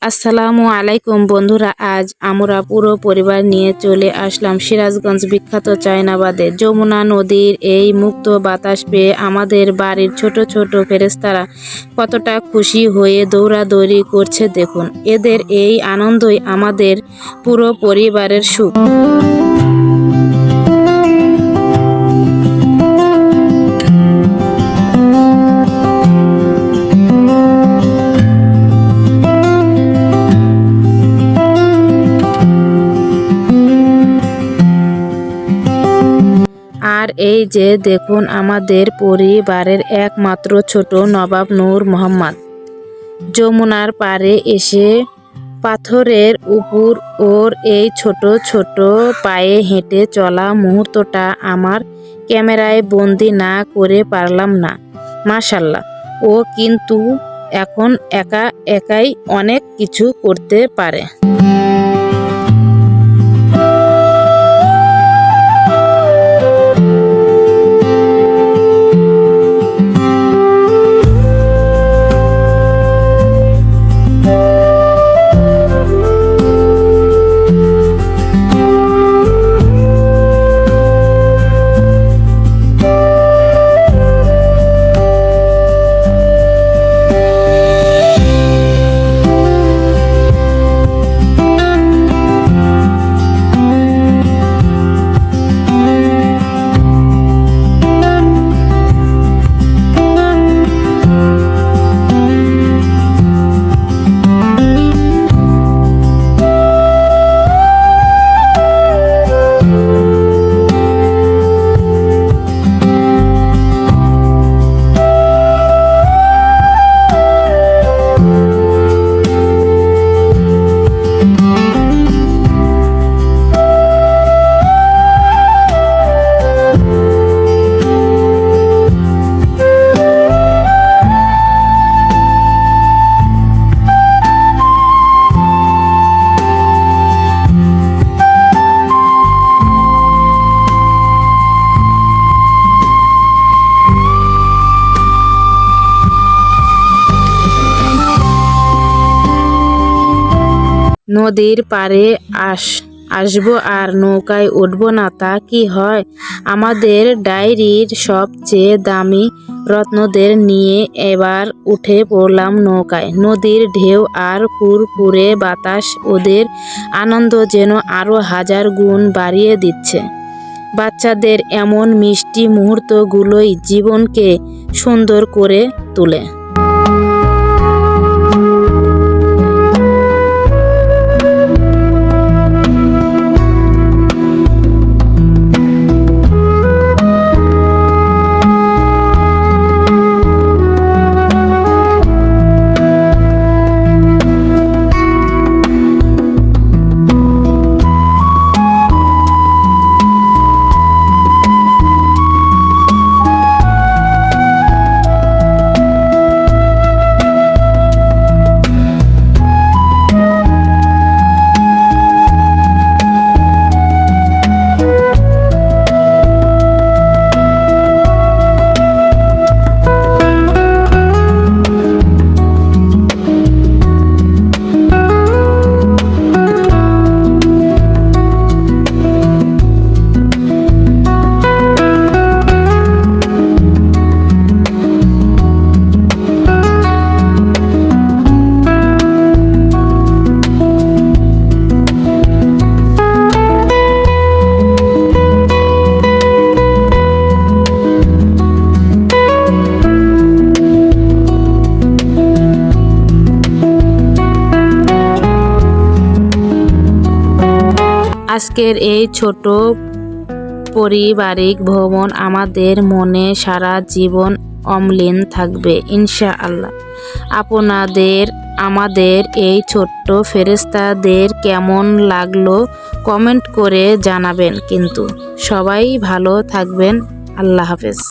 আসসালামু আলাইকুম বন্ধুরা, আজ আমরা পুরো পরিবার নিয়ে চলে আসলাম সিরাজগঞ্জ বিখ্যাত চায়নাবাদে। যমুনা নদীর এই মুক্ত বাতাস পেয়ে আমাদের বাড়ির ছোট ছোট ফেরেশতারা কতটা খুশি হয়ে দৌড়াদৌড়ি করছে দেখুন। এদের এই আনন্দই আমাদের পুরো পরিবারের সুখ। আর এই যে দেখুন আমাদের পরিবারের একমাত্র ছোট নবাব নূর মোহাম্মদ যমুনার পাড়ে এসে পাথরের উপর ওর এই ছোট ছোট পায়ে হেঁটে চলা মুহূর্তটা আমার ক্যামেরায় বন্দি না করে পারলাম না। মাশাল্লাহ, ও কিন্তু এখন একা একাই অনেক কিছু করতে পারে। নদীর পাড়ে আসবো আর নৌকায় উঠবো না তা কি হয়? আমাদের ডায়েরির সবচেয়ে দামি রত্নদের নিয়ে এবার উঠে পড়লাম নৌকায়। নদীর ঢেউ আর ফুরফুরে বাতাস ওদের আনন্দ যেন আরো 1000 গুণ বাড়িয়ে দিচ্ছে। বাচ্চাদের এমন মিষ্টি মুহূর্তগুলোই জীবনকে সুন্দর করে তোলে। আজকের এই ছোট পারিবারিক ভ্রমণ আমাদের মনে সারা জীবন অম্লান থাকবে ইনশাআল্লাহ। আপনাদের আমাদের এই ছোট্ট ফেরেশতাদের কেমন লাগলো কমেন্ট করে জানাবেন। কিন্তু সবাই ভালো থাকবেন। আল্লাহ হাফেজ।